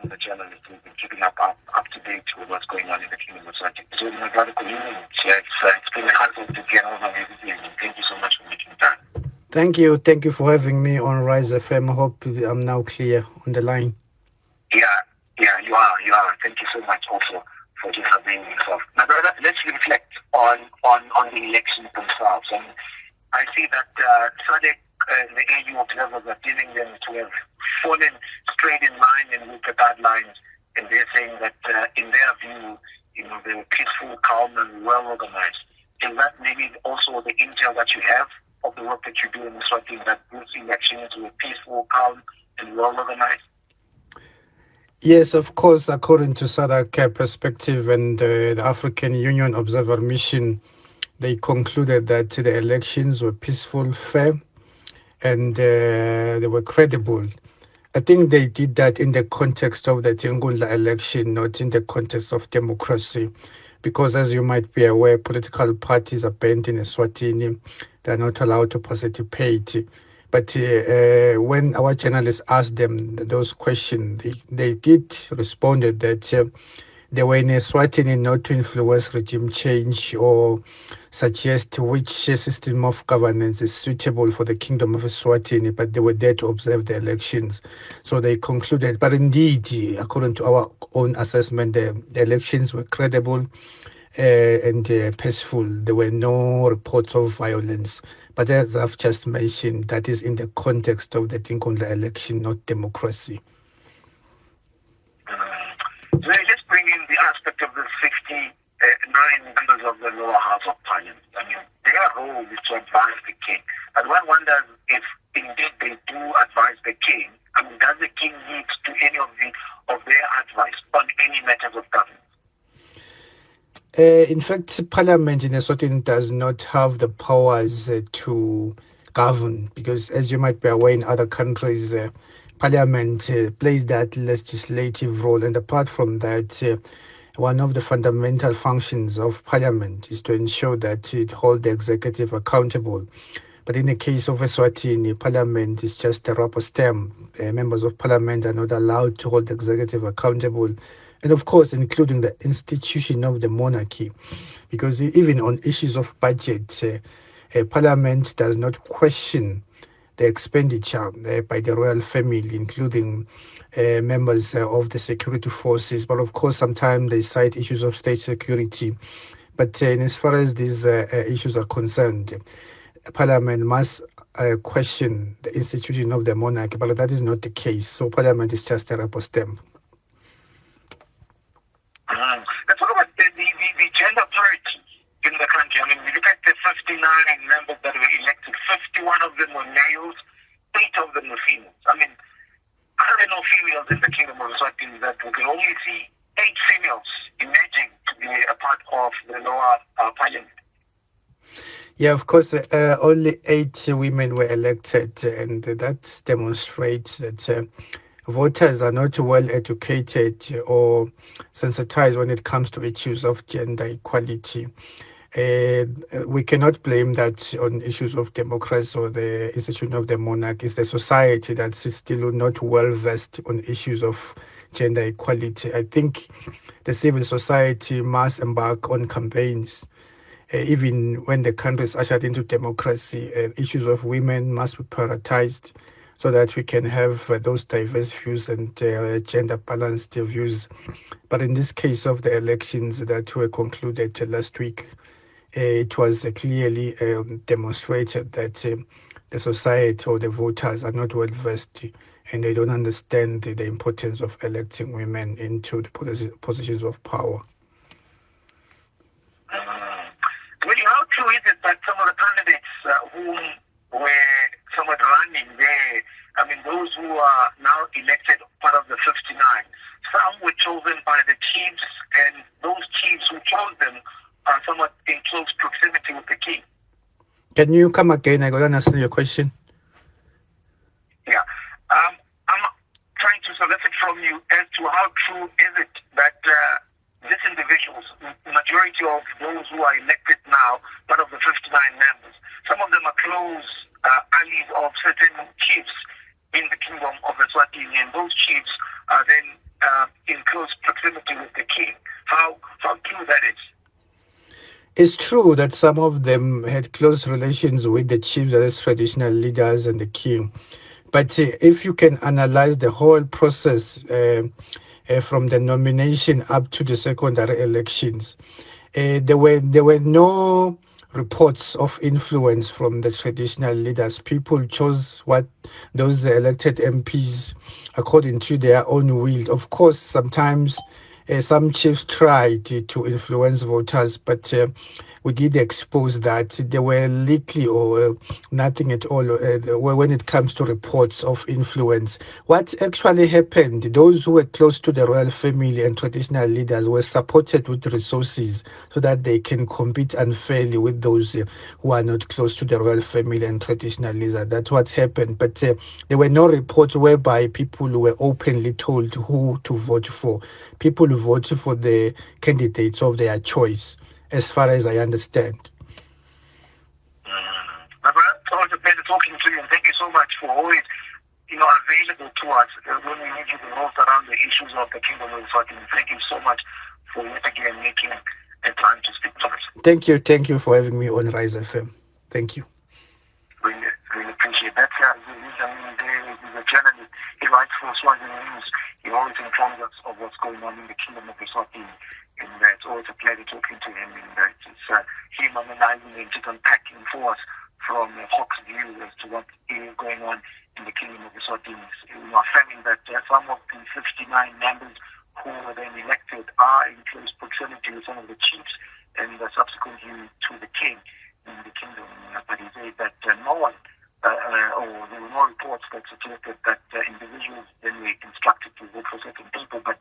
the journalists who've been keeping up to date with what's going on in the Kingdom of Swati. So, my brother, good evening. It's been a hassle to get over this evening. Thank you so much for making time. Thank you. Thank you for having me on Rise FM. I hope I'm now clear on the line. Yeah, you are. Thank you so much also for just availing yourself. Now, brother, let's reflect on the elections themselves. And I see that SADC and the AU observers are telling them to have fallen straight in line and with the guidelines, and they're saying that in their view, they were peaceful, calm, and well organized. Is that maybe also the intel that you have of the work that you do in Swatini, that those elections were peaceful, calm, and well organized? Yes, of course, according to SADC perspective and the African Union Observer Mission, they concluded that the elections were peaceful, fair, and they were credible. I think they did that in the context of the Tingula election, not in the context of democracy. Because as you might be aware, political parties are banned in Eswatini. They're not allowed to participate. But when our journalists asked them those questions, they did respond that they were in Eswatini not to influence regime change or suggest which system of governance is suitable for the Kingdom of Eswatini, but they were there to observe the elections. So they concluded, but indeed, according to our own assessment, the elections were credible and peaceful. There were no reports of violence. But as I've just mentioned, that is in the context of the Tinkondla election, not democracy. So let's bring in the aspect of the 69 members of the lower house of parliament. I mean, their role is to advise the king. And one wonders if indeed they do advise the king. I mean, does the king need to any of their advice on any matters of government? In fact, Parliament in Eswatini does not have the powers to govern, because as you might be aware, in other countries, Parliament plays that legislative role. And apart from that, one of the fundamental functions of Parliament is to ensure that it holds the executive accountable. But in the case of Eswatini, Parliament is just a rubber stamp. Members of Parliament are not allowed to hold the executive accountable. And of course, including the institution of the monarchy, because even on issues of budget, Parliament does not question the expenditure by the royal family, including members of the security forces. But of course, sometimes they cite issues of state security. But as far as these issues are concerned, Parliament must question the institution of the monarchy, but that is not the case. So Parliament is just a rubber stamp. Let's talk about the gender parity in the country. I mean, we look at the 59 members that were elected. 51 of them were males, 8 of them were females. I mean, are there no females in the Kingdom of Swatini that we can only see 8 females emerging to be a part of the lower parliament? Yeah, of course, only 8 women were elected, and that demonstrates that voters are not well educated or sensitized when it comes to issues of gender equality. We cannot blame that on issues of democracy or the institution of the monarch. It's the society that's still not well versed on issues of gender equality. I think the civil society must embark on campaigns. Even when the country is ushered into democracy, issues of women must be prioritized so that we can have those diverse views and gender balanced views. But in this case of the elections that were concluded last week, it was clearly demonstrated that the society or the voters are not well versed and they don't understand the importance of electing women into the positions of power. How true is it that some of the candidates who were somewhat running there, I mean, those who are now elected part of the 59, some were chosen by the chiefs, and those chiefs who chose them are somewhat in close proximity with the king? Can you come again? I got to answer your question. Yeah. I'm trying to solicit from you as to how true is it that these individuals, majority of those who are elected now, part of the 59 members, some of them are close allies of certain chiefs in the Kingdom of Eswatini, and those chiefs are then true that is? It's true that some of them had close relations with the chiefs, as traditional leaders, and the king. But if you can analyze the whole process from the nomination up to the secondary elections, there were no reports of influence from the traditional leaders. People chose what those elected MPs according to their own will. Of course, sometimes some chiefs tried to influence voters, but we did expose that there were little or nothing at all when it comes to reports of influence. What actually happened, those who were close to the royal family and traditional leaders were supported with resources so that they can compete unfairly with those who are not close to the royal family and traditional leaders. That's what happened. But there were no reports whereby people were openly told who to vote for. People vote for the candidates of their choice, as far as I understand. My brother, it's always a pleasure talking to you, and thank you so much for always, available to us when we need you the most around the issues of the Kingdom of Eswatini. Thank you so much for yet again making a time to speak to us. Thank you for having me on Rise FM. Thank you. Really, really appreciate that. He's a journalist. He writes for Swazi News. He always informs us of what's going on in the Kingdom of Eswatini. And it's always a pleasure talking to him. And it's him analyzing and just unpacking for us from Hawk's view as to what is going on in the Kingdom of Eswatini. We are affirming that some of the 59 members who were then elected are in close proximity with some of the chiefs and subsequently to the king in the kingdom. But he said that no one, or there were no reports that suggested that individuals then were instructed to vote for certain people, but